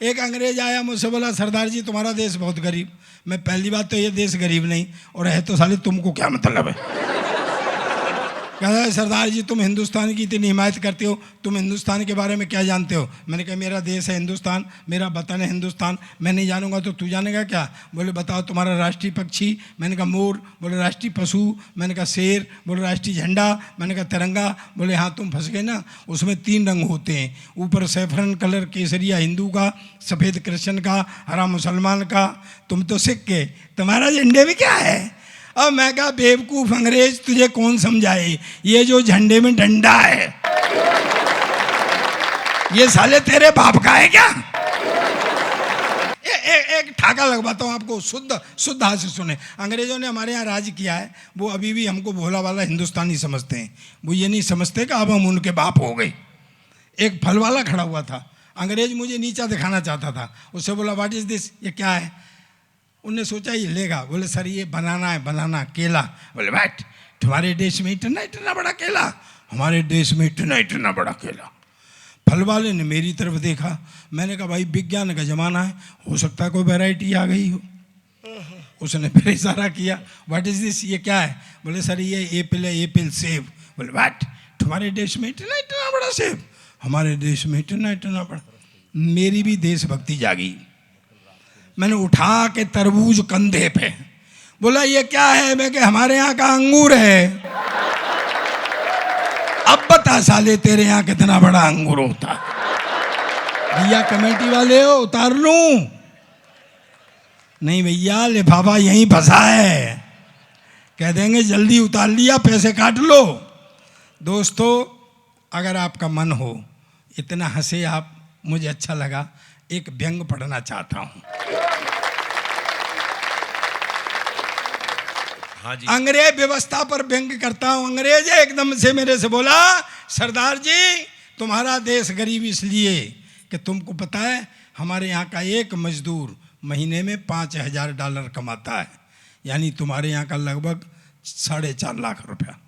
एक अंग्रेज आया मुझसे बोला सरदार जी तुम्हारा देश बहुत गरीब। मैं पहली बात तो ये देश गरीब नहीं और है तो साले तुमको क्या मतलब है। कहता है सरदार जी तुम हिंदुस्तान की इतनी हिमायत करते हो, तुम हिंदुस्तान के बारे में क्या जानते हो। मैंने कहा मेरा देश है हिंदुस्तान, मेरा वतन है हिंदुस्तान, मैं नहीं जानूंगा तो तू जानेगा क्या। बोले बताओ तुम्हारा राष्ट्रीय पक्षी। मैंने कहा मोर। बोले राष्ट्रीय पशु। मैंने कहा शेर। बोले राष्ट्रीय झंडा। मैंने कहा तिरंगा। बोले हाँ तुम फंस गए ना, उसमें 3 रंग होते हैं, ऊपर सैफरन कलर केसरिया हिंदू का, सफ़ेद क्रिश्चियन का, हरा मुसलमान का, तुम तो सिख के, तुम्हारा झंडे में क्या है। अब मैं कहा बेवकूफ़ अंग्रेज तुझे कौन समझाए, ये जो झंडे में डंडा है ये साले तेरे बाप का है क्या। एक ठाका लगवाता हूँ आपको, शुद्ध हाथ से सुने। अंग्रेजों ने हमारे यहाँ राज किया है, वो अभी भी हमको भोला वाला हिंदुस्तानी समझते हैं। वो ये नहीं समझते कि अब हम उनके बाप हो गए। एक फल वाला खड़ा हुआ था, अंग्रेज मुझे नीचा दिखाना चाहता था, उससे बोला व्हाट इज़ दिस, ये क्या है। उनने सोचा ये लेगा। बोले सर ये बनाना है, बनाना केला। बोले बैठ, तुम्हारे देश में इतना इतना बड़ा केला, हमारे देश में इतना इतना बड़ा केला। फल वाले ने मेरी तरफ देखा। मैंने कहा भाई विज्ञान का ज़माना है, हो सकता है कोई वैरायटी आ गई हो। उसने फिर इशारा किया व्हाट इज़ दिस, ये क्या है। बोले सर ये एप्पल है, एप्पल सेब। बोले बैठ, तुम्हारे देश में इतना इतना बड़ा सेब, हमारे देश में इतना इतना बड़ा। मेरी भी देशभक्ति जागी। मैंने उठा के तरबूज कंधे पे, बोला ये क्या है। मैं कहा हमारे यहाँ का अंगूर है। अब बता साले तेरे यहाँ कितना बड़ा अंगूर होता। भैया कमेटी वाले हो उतार लूं। नहीं भैया लिफाफा यहीं फंसा है, कह देंगे जल्दी उतार लिया, पैसे काट लो। दोस्तों अगर आपका मन हो, इतना हंसे आप, मुझे अच्छा लगा। एक व्यंग पढ़ना चाहता हूं। हाँ जी। अंग्रेज व्यवस्था पर व्यंग करता हूं। अंग्रेज एकदम से मेरे से बोला सरदार जी तुम्हारा देश गरीब इसलिए कि तुमको पता है हमारे यहाँ का एक मजदूर महीने में $5,000 कमाता है, यानी तुम्हारे यहाँ का लगभग 4.5 लाख रुपया।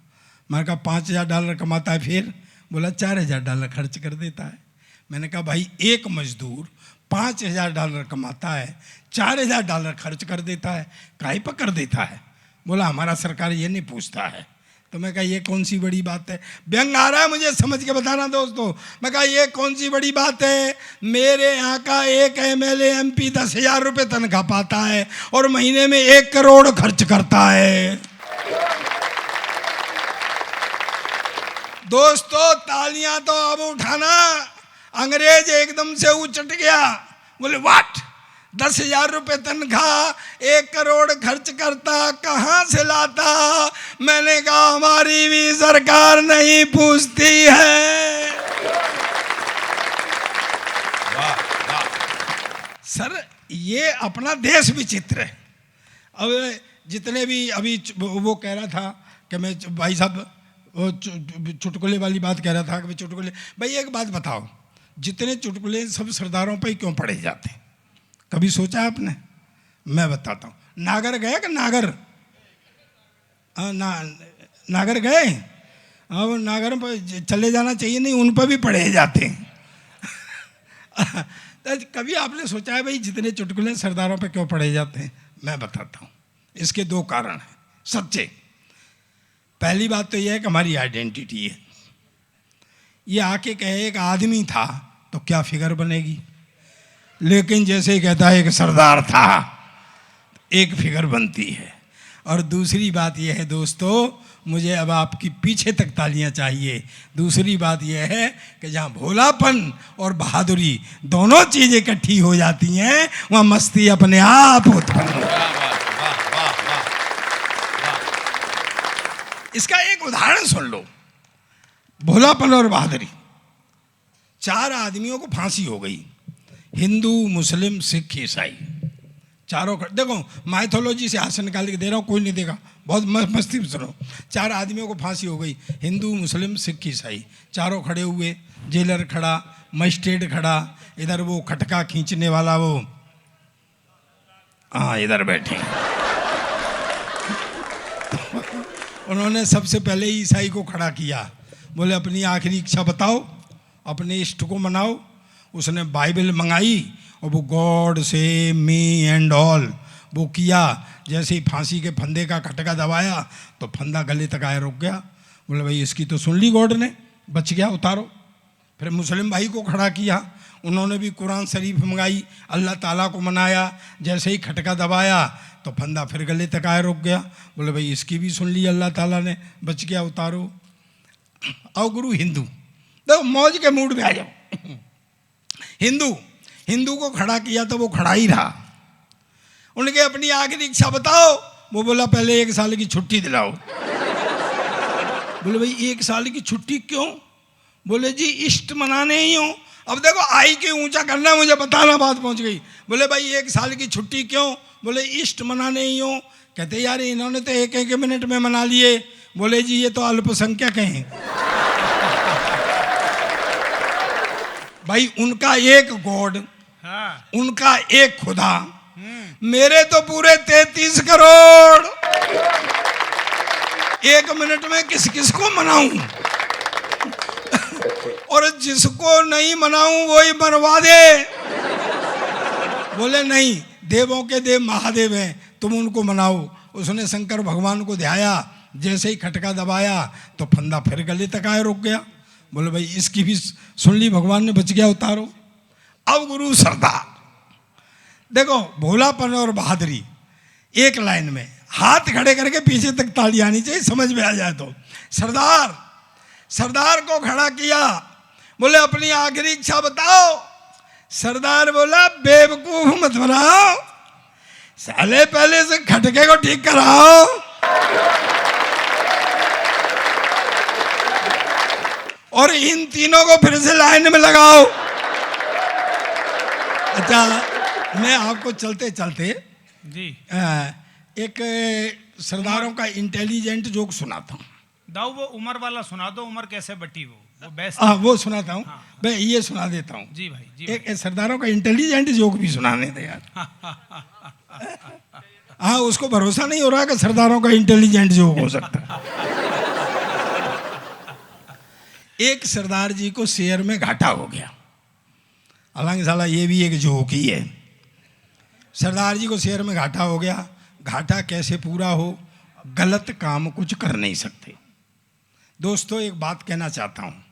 मैंने कहा $5,000 कमाता है, फिर बोला $4,000 खर्च कर देता है। मैंने कहा भाई एक मजदूर $5,000 कमाता है, $4,000 खर्च कर देता है, काहे पर कर देता है। बोला हमारा सरकार ये नहीं पूछता है। तो मैं कहा ये कौन सी बड़ी बात है। व्यंग आ रहा है मुझे, समझ के बताना दोस्तों। मैं कहा ये कौन सी बड़ी बात है, मेरे यहाँ का एक MLA MP 10,000 रुपये तनख्वाह पाता है और महीने में 1 करोड़ खर्च करता है। दोस्तों तालियां तो अब उठाना। अंग्रेज एकदम से उचट गया, बोले व्हाट, 10,000 रुपये तनख्वाह, 1 करोड़ खर्च करता, कहाँ से लाता। मैंने कहा हमारी भी सरकार नहीं पूछती है। वाह वाह। सर ये अपना देश विचित्र है। अब जितने भी अभी वो कह रहा था कि मैं भाई साहब वो चुटकुले वाली बात कह रहा था कि चुटकुले, भाई एक बात बताओ, जितने चुटकुले सब सरदारों पे ही क्यों पढ़े जाते हैं, कभी सोचा है आपने। मैं बताता हूँ। नागर गए कि नागर, नागर गए। अब नागर पर चले जाना चाहिए, नहीं उन पर भी पढ़े जाते हैं। तो कभी आपने सोचा है भाई जितने चुटकुले सरदारों पे क्यों पढ़े जाते हैं। मैं बताता हूँ। इसके 2 कारण हैं सच्चे। पहली बात तो यह है कि हमारी आइडेंटिटी है। ये आके कहे एक आदमी था तो क्या फिगर बनेगी, लेकिन जैसे ही कहता है एक सरदार था एक फिगर बनती है। और दूसरी बात यह है दोस्तों, मुझे अब आपकी पीछे तक तालियां चाहिए। दूसरी बात यह है कि जहाँ भोलापन और बहादुरी दोनों चीज़ें इकट्ठी हो जाती हैं, वहाँ मस्ती अपने आप उत्पन्न होती है। इसका एक उदाहरण सुन लो, भोलापन और बहादुरी। 4 आदमियों को फांसी हो गई, हिंदू मुस्लिम सिख ईसाई चारों। देखो माइथोलॉजी से हाथ निकाल के दे रहा हूँ, कोई नहीं देगा, बहुत मस्ती में सुनो। 4 आदमियों को फांसी हो गई, हिंदू मुस्लिम सिख ईसाई, चारों खड़े हुए, जेलर खड़ा, मजिस्ट्रेट खड़ा, इधर वो खटका खींचने वाला वो हाँ इधर बैठे। उन्होंने सबसे पहले ईसाई को खड़ा किया, बोले अपनी आखिरी इच्छा बताओ, अपने इष्ट को मनाओ। उसने बाइबल मंगाई और वो गॉड से मी एंड ऑल वो किया। जैसे ही फांसी के फंदे का खटका दबाया तो फंदा गले तक आया, रुक गया। बोले भाई इसकी तो सुन ली गॉड ने, बच गया, उतारो। फिर मुस्लिम भाई को खड़ा किया, उन्होंने भी कुरान शरीफ मंगाई, अल्लाह ताला को मनाया। जैसे ही खटका दबाया तो फंदा फिर गले तक आया, रुक गया। बोले भाई इसकी भी सुन ली अल्लाह ताला ने, बच गया, उतारो। आओ गुरु हिंदू, देखो मौज के मूड में आ जाओ। हिंदू को खड़ा किया तो वो खड़ा ही रहा। उनके अपनी आखिरी इच्छा बताओ। वो बोला पहले 1 साल की छुट्टी दिलाओ। बोले भाई 1 साल की छुट्टी क्यों? बोले जी इष्ट मनाने ही हूँ। अब देखो आई के ऊंचा करना, मुझे बताना, बात पहुंच गई। बोले भाई 1 साल की छुट्टी क्यों? बोले इष्ट मनाने ही हूँ। कहते यार इन्होंने तो 1-1 मिनट में मना लिए। बोले जी ये तो अल्पसंख्यक हैं। भाई उनका एक गॉड, उनका एक खुदा, मेरे तो पूरे 33 करोड़। 1 मिनट में किस किस को मनाऊं? और जिसको नहीं मनाऊं वही मरवा दे। बोले नहीं, देवों के देव महादेव हैं, तुम उनको मनाओ। उसने शंकर भगवान को ध्याया, जैसे ही खटका दबाया तो फंदा फिर गले तक आया, रुक गया। बोले भाई इसकी भी सुन ली भगवान ने, बच गया, उतारो। अब गुरु सरदार, देखो भोलापन और बहादुरी एक लाइन में, हाथ खड़े करके पीछे तक ताली आनी चाहिए, समझ में आ जाए तो। सरदार को खड़ा किया, बोले अपनी आखिरी इच्छा बताओ। सरदार बोला बेवकूफ मत बनाओ, साले पहले से खटके को ठीक कराओ। और इन तीनों को फिर से लाइन में लगाओ। अच्छा, मैं आपको चलते चलते जी एक सरदारों का इंटेलिजेंट जोक सुनाता हूँ। दाऊ वो उमर वाला सुना दो, उमर कैसे बटी वो बेस्ट। वो सुनाता हूँ। मैं ये सुना देता हूँ। जी भाई जी एक सरदारों का इंटेलिजेंट जोक भी सुनाने दे यार। हाँ, उसको भरोसा नहीं हो रहा कि सरदारों का इंटेलिजेंट जोक हो सकता है। एक सरदार जी को शेयर में घाटा हो गया। हालांकि साला ये भी एक जोक ही है। सरदार जी को शेयर में घाटा हो गया। घाटा कैसे पूरा हो? गलत काम कुछ कर नहीं सकते। दोस्तों एक बात कहना चाहता हूँ,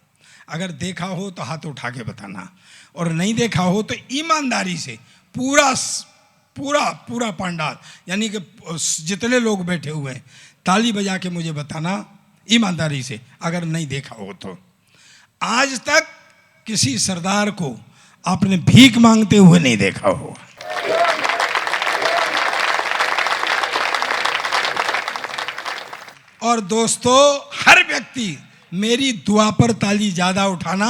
अगर देखा हो तो हाथ उठा के बताना, और नहीं देखा हो तो ईमानदारी से पूरा पूरा पूरा पंडाल, यानी कि जितने लोग बैठे हुए हैं, ताली बजा के मुझे बताना ईमानदारी से, अगर नहीं देखा हो तो। आज तक किसी सरदार को आपने भीख मांगते हुए नहीं देखा होगा। और दोस्तों हर व्यक्ति मेरी दुआ पर ताली ज्यादा उठाना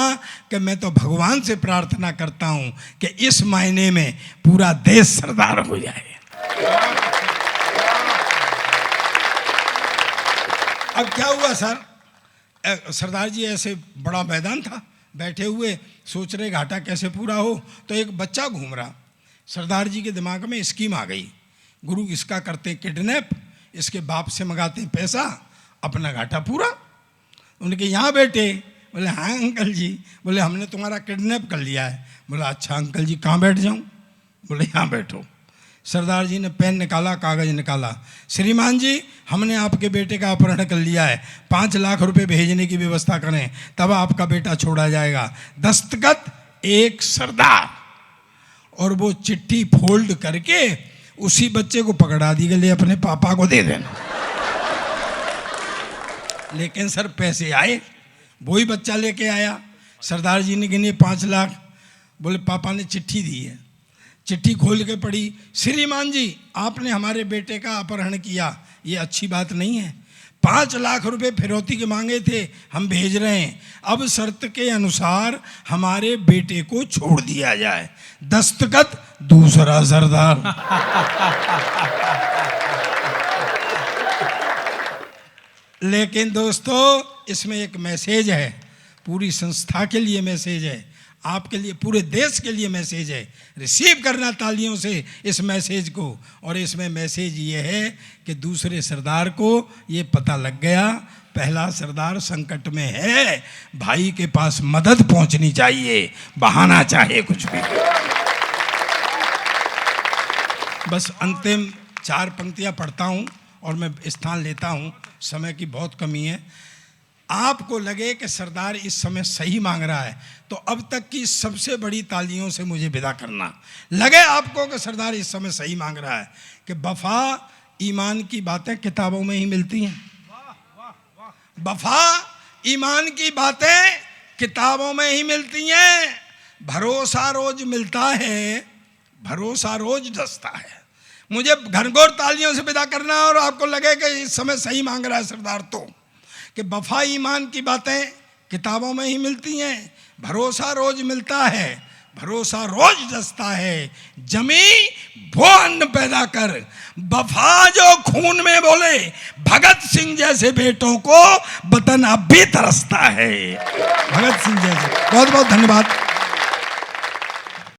कि मैं तो भगवान से प्रार्थना करता हूं कि इस महीने में पूरा देश सरदार हो जाए। अब क्या हुआ सर, सरदार जी ऐसे बड़ा मैदान था, बैठे हुए सोच रहे घाटा कैसे पूरा हो। तो एक बच्चा घूम रहा, सरदार जी के दिमाग में स्कीम आ गई, गुरु इसका करते हैं किडनैप, इसके बाप से मंगाते हैं पैसा, अपना घाटा पूरा। उनके यहाँ बैठे, बोले हाँ अंकल जी। बोले हमने तुम्हारा किडनैप कर लिया है। बोला अच्छा अंकल जी, कहाँ बैठ जाऊँ? बोले यहाँ बैठो। सरदार जी ने पेन निकाला, कागज निकाला, श्रीमान जी हमने आपके बेटे का अपहरण कर लिया है, 5 लाख रुपए भेजने की व्यवस्था करें, तब आपका बेटा छोड़ा जाएगा। दस्तखत एक सरदार, और वो चिट्ठी फोल्ड करके उसी बच्चे को पकड़ा दी गई, अपने पापा को दे देना। लेकिन सर पैसे आए, वही बच्चा लेके आया। सरदार जी ने गिने 5 लाख। बोले पापा ने चिट्ठी दी है। चिट्ठी खोल के पढ़ी, श्रीमान जी आपने हमारे बेटे का अपहरण किया, ये अच्छी बात नहीं है, 5 लाख रुपए फिरौती के मांगे थे, हम भेज रहे हैं, अब शर्त के अनुसार हमारे बेटे को छोड़ दिया जाए। दस्तखत दूसरा सरदार। लेकिन दोस्तों इसमें एक मैसेज है, पूरी संस्था के लिए मैसेज है, आपके लिए, पूरे देश के लिए मैसेज है। रिसीव करना तालियों से इस मैसेज को। और इसमें मैसेज ये है कि दूसरे सरदार को ये पता लग गया, पहला सरदार संकट में है, भाई के पास मदद पहुंचनी चाहिए, बहाना चाहे कुछ भी। बस अंतिम 4 पंक्तियां पढ़ता हूं और मैं स्थान लेता हूं, समय की बहुत कमी है। आपको लगे कि सरदार इस समय सही मांग रहा है तो अब तक की सबसे बड़ी तालियों से मुझे विदा करना। लगे आपको कि सरदार इस समय सही मांग रहा है कि वफा ईमान की बातें किताबों में ही मिलती हैं। वफा ईमान की बातें किताबों में ही मिलती हैं। भरोसा रोज मिलता है, भरोसा रोज दस्ता है। मुझे घनघोर तालियों से विदा करना है और आपको लगे कि इस समय सही मांग रहा है सरदार तो कि वफा ईमान की बातें किताबों में ही मिलती हैं, भरोसा रोज मिलता है, भरोसा रोज दस्ता है। जमी वो अन्न पैदा कर, वफा जो खून में बोले, भगत सिंह जैसे बेटों को वतन अब भी तरसता है। भगत सिंह जैसे। बहुत बहुत धन्यवाद।